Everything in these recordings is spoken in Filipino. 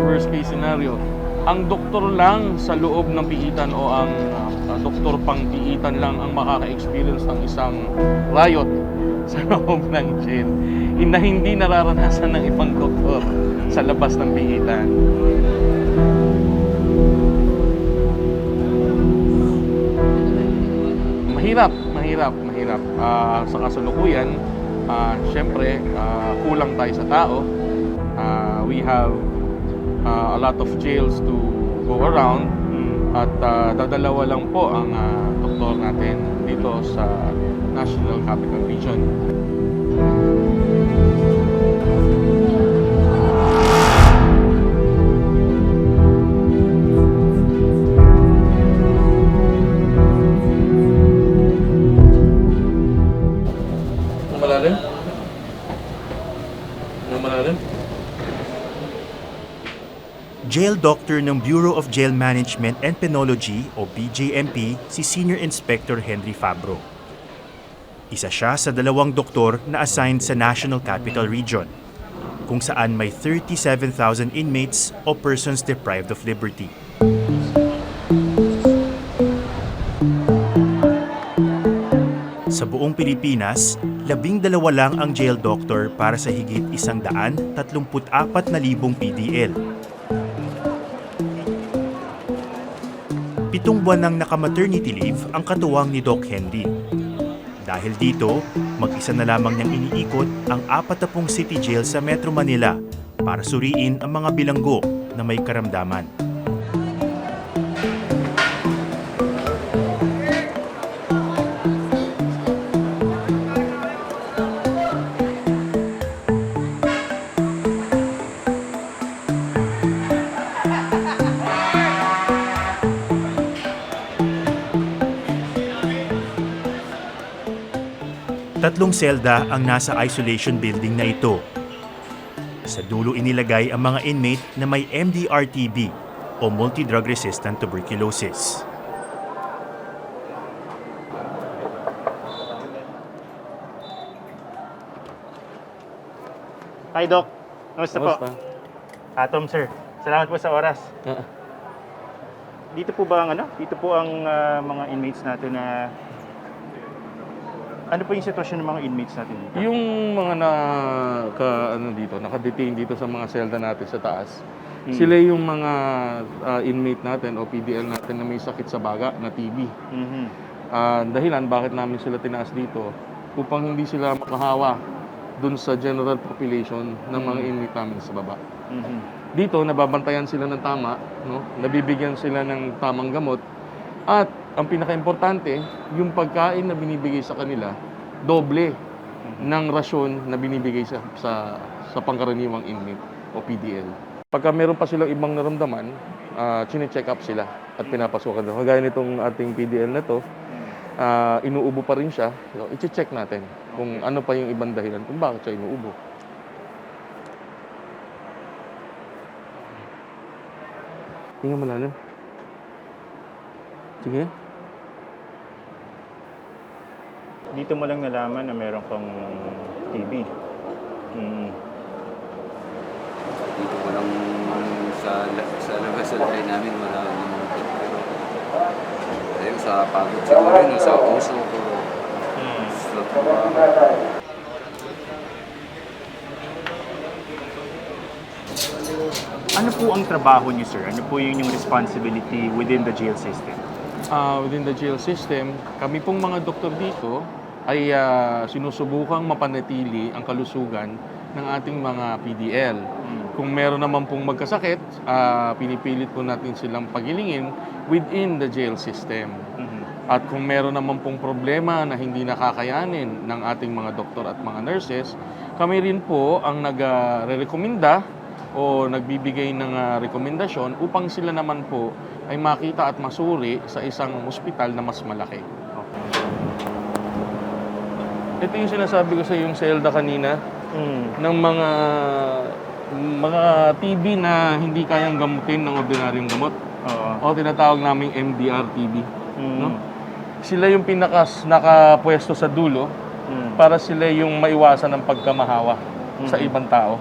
Worst case scenario, ang doktor lang sa loob ng piitan o ang doktor pang piitan lang ang makaka-experience ng isang riot sa loob ng jail na hindi nararanasan ng ibang doktor sa labas ng piitan. Mahirap. Sa kasalukuyan, syempre, kulang tayo sa tao. We have a lot of jails to go around at dadalawa lang po ang doktor natin dito sa National Capital Region. Malalim? Malalim? Jail Doctor ng Bureau of Jail Management and Penology o BJMP si Senior Inspector Henry Fabro. Isa siya sa 2 doktor na assigned sa National Capital Region, kung saan may 37,000 inmates o persons deprived of liberty. Sa buong Pilipinas, 12 lang ang jail doctor para sa higit 134,000 PDL. 7 buwan nang naka-maternity leave ang katuwang ni Doc Henry. Dahil dito, mag-isa na lamang niyang iniikot ang 40 city jail sa Metro Manila para suriin ang mga bilanggo na may karamdaman. Tatlong selda ang nasa isolation building na ito. Sa dulo inilagay ang mga inmate na may MDR-TB o multi-drug resistant tuberculosis. Hi, Doc. Kamusta po? Tom, sir. Salamat po sa oras. Dito po ba ang Dito po ang mga inmates natin na ano po yung sitwasyon ng mga inmates natin dito? Yung mga naka-detain dito sa mga selda natin sa taas, sila yung mga inmate natin o PDL natin na may sakit sa baga na TB. Dahilan bakit namin sila tinaas dito upang hindi sila makahawa dun sa general population ng mga inmate namin sa baba. Dito, nababantayan sila ng tama, no? Nabibigyan sila ng tamang gamot, at ang pinaka-importante, yung pagkain na binibigay sa kanila, doble ng rasyon na binibigay sa pangkaraniwang inmate o PDL. Pagka meron pa silang ibang naramdaman, chine-check up sila at pinapasukan doon. Kagaya nitong ating PDL na to, inuubo pa rin siya, so, i-check natin kung ano pa yung ibang dahilan kung bakit siya inuubo. Tingnan mo lalo. Sige. Dito mo lang nalaman na meron kang TB. Dito ko lang sa labas sa lagay namin wala namang pero ayun sa pagod siguro yun, sa uso ko. Sa Ano po ang trabaho niyo, sir? Ano po yung responsibility within the jail system? Within the jail system, kami pong mga doktor dito ay sinusubukang mapanatili ang kalusugan ng ating mga PDL. Kung meron naman pong magkasakit, pinipilit po natin silang pagilingin within the jail system. At kung meron naman pong problema na hindi nakakayanin ng ating mga doktor at mga nurses, kami rin po ang nagre-rekomenda o nagbibigay ng rekomendasyon upang sila naman po ay makita at masuri sa isang ospital na mas malaki. Ito yung sinasabi ko sa yung selda kanina ng mga TB na hindi kayang gamutin ng ordinaryong gamot. O tinatawag naming MDR-TB. No? sila yung nakapwesto sa dulo para sila yung maiwasan ng pagkamahawa sa ibang tao.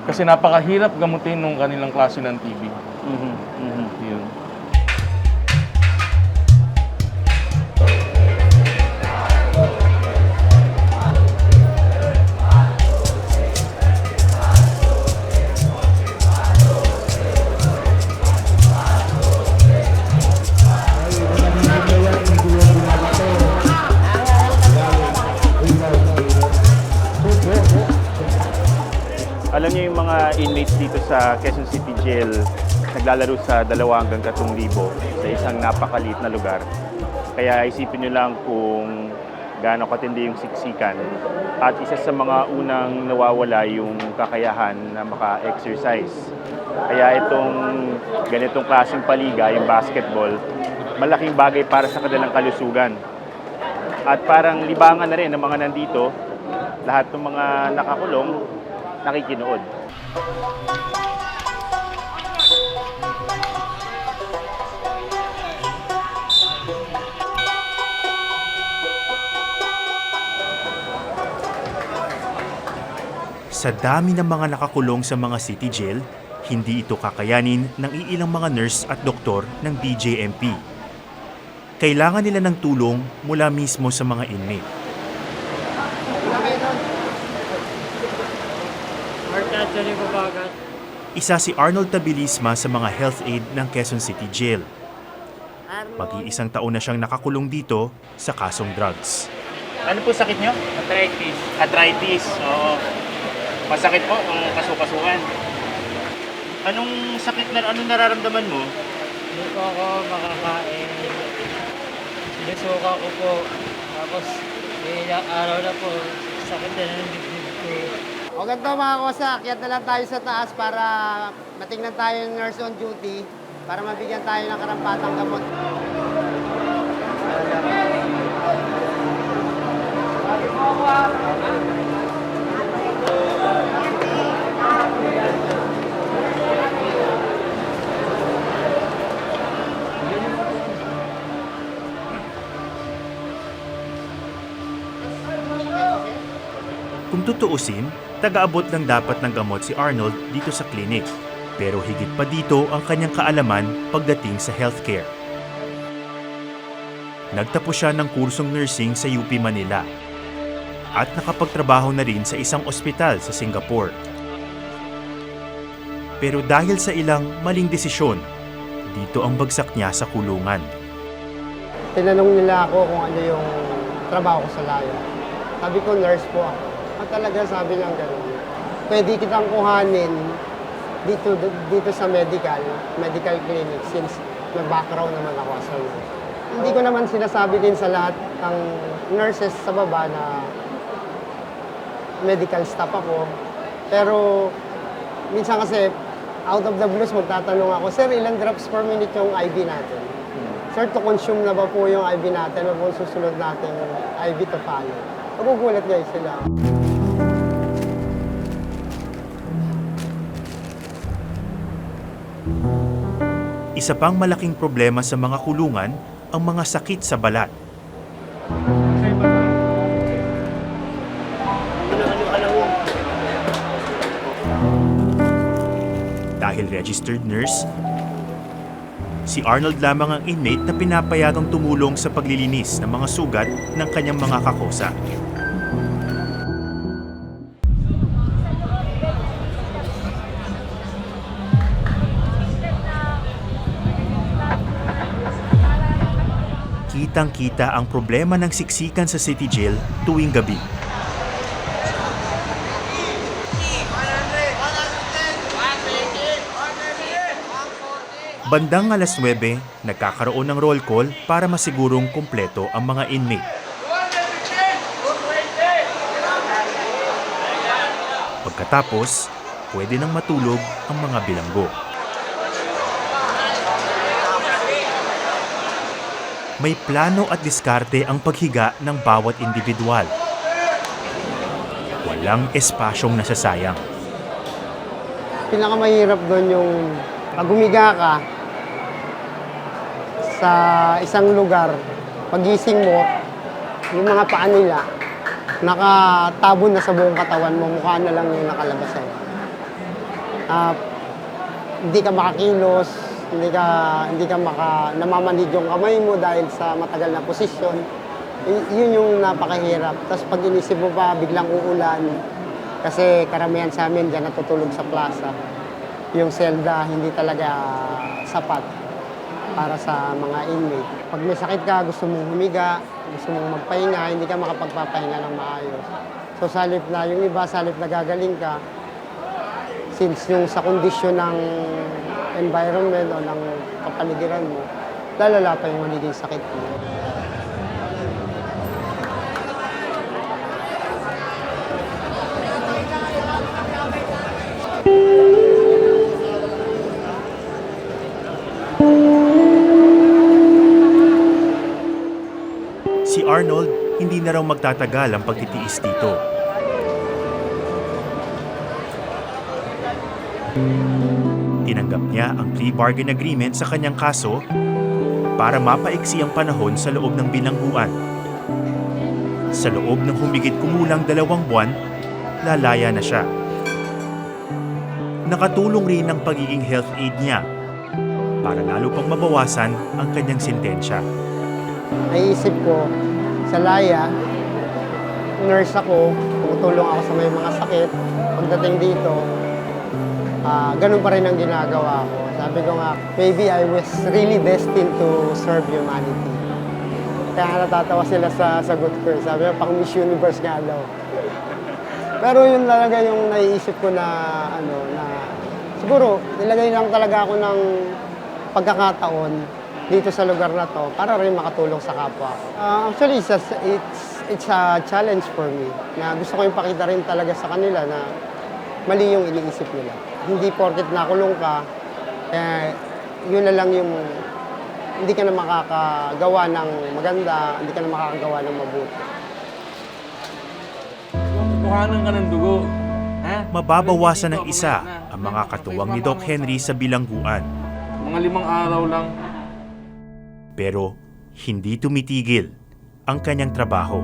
Kasi napakahirap gamutin nung kanilang klase ng TB. Yun. Alam niyo yung mga inmates dito sa Quezon City Jail naglalaro sa 2 hanggang 3,000 sa isang napakaliit na lugar. Kaya isipin niyo lang kung gaano katindi yung siksikan. At isa sa mga unang nawawala yung kakayahan na maka-exercise. Kaya itong ganitong klaseng paliga, yung basketball, malaking bagay para sa kanilang kalusugan. At parang libangan na rin ng mga nandito, lahat ng mga nakakulong, nakikinood. Sa dami ng mga nakakulong sa mga city jail, hindi ito kakayanin ng iilang mga nurse at doktor ng BJMP. Kailangan nila ng tulong mula mismo sa mga inmate. Isa si Arnold Tabilisma sa mga health aide ng Quezon City Jail. Mag-iisang taon na siyang nakakulong dito sa kasong drugs. Ano po sakit nyo? Arthritis. Arthritis, oo. Masakit po ang kasukasuan. Anong nararamdaman mo? Hindi po ako makakain. Sinusuka ko po. Tapos, ilang araw na po, sakit na ng dibdib ko. O ganito mga kosa, akyat na lang tayo sa taas para matingnan tayo ng nurse on duty para mabigyan tayo ng karampatang gamot. Kung tutuusin, taga-abot lang dapat ng gamot si Arnold dito sa klinik. Pero higit pa dito ang kanyang kaalaman pagdating sa healthcare. Nagtapos siya ng kursong nursing sa UP Manila at nakapagtrabaho na rin sa isang ospital sa Singapore. Pero dahil sa ilang maling desisyon, dito ang bagsak niya sa kulungan. Tinanong nila ako kung ano yung trabaho ko sa layo. Sabi ko, nurse po ako. At talaga sabi lang gano'n. Pwede kitang kuhanin dito sa medical clinic since may background naman ako sa nurse. Hindi ko naman sinasabi din sa lahat ng nurses sa baba na medical staff ako. Pero minsan kasi out of the blues magtatanong ako, Sir, ilang drops per minute yung IV natin? Sir, to consume na ba po yung IV natin o kung susunod natin IV to follow? Magugulat guys sila. Isa pang malaking problema sa mga kulungan ang mga sakit sa balat. Dahil registered nurse, si Arnold lamang ang inmate na pinapayagang tumulong sa paglilinis ng mga sugat ng kanyang mga kakosa. Kitang-kita ang problema ng siksikan sa City Jail tuwing gabi. Bandang alas 9, nagkakaroon ng roll call para masigurong kumpleto ang mga inmate. Pagkatapos, pwede nang matulog ang mga bilanggo. May plano at diskarte ang paghiga ng bawat individual. Walang espasyong nasasayang. Pinakamahirap doon yung pag humiga ka sa isang lugar Pagising mo, yung mga paa nila, nakatabon na sa buong katawan mo, mukha na lang yung nakalabas sa'yo. Hindi ka makakilos, hindi ka namamanid yung kamay mo dahil sa matagal na posisyon. Yun yung napakahirap. Tapos pag inisip mo pa, biglang uulan, kasi karamihan sa amin dyan natutulog sa plaza. Yung selda hindi talaga sapat para sa mga inmate. Pag may sakit ka, gusto mong humiga, gusto mong magpahinga, hindi ka makapagpapahinga ng maayos. So salip na, yung iba salip na gagaling ka, since yung sa kondisyon ng environment o ng kapaligiran mo, lalala pa yung magiging sakit mo. Si Arnold, hindi na raw magtatagal ang pagtitiis dito. Tinanggap niya ang plea bargain agreement sa kanyang kaso para mapaiksi ang panahon sa loob ng bilangguan. Sa loob ng humigit kumulang 2 buwan, lalaya na siya. Nakatulong rin ang pagiging health aid niya para lalo pang mabawasan ang kanyang sentensya. Naisip ko, sa laya, nurse ako, tumutulong ako sa may mga sakit. Pagdating dito, ganun pa rin ang ginagawa ko. Sabi ko nga, maybe I was really destined to serve humanity. Kaya natatawa sila sa sagot ko. Sabi ko, pang Miss Universe nga daw. Pero yun talaga yung naiisip ko na, siguro, nilagay lang talaga ako ng pagkakataon dito sa lugar na to para rin makatulong sa kapwa. Actually, it's a challenge for me na gusto ko ipakita rin talaga sa kanila na mali yung iniisip nila. Hindi porket nakulong ka, yun na lang yung hindi ka na makakagawa ng maganda, hindi ka na makakagawa ng mabuti. Kuhanan ka ng dugo. Ha? Mababawasan ng isa ang mga katuwang ni Doc Henry sa bilangguan. Mga 5 araw lang. Pero hindi tumitigil ang kanyang trabaho.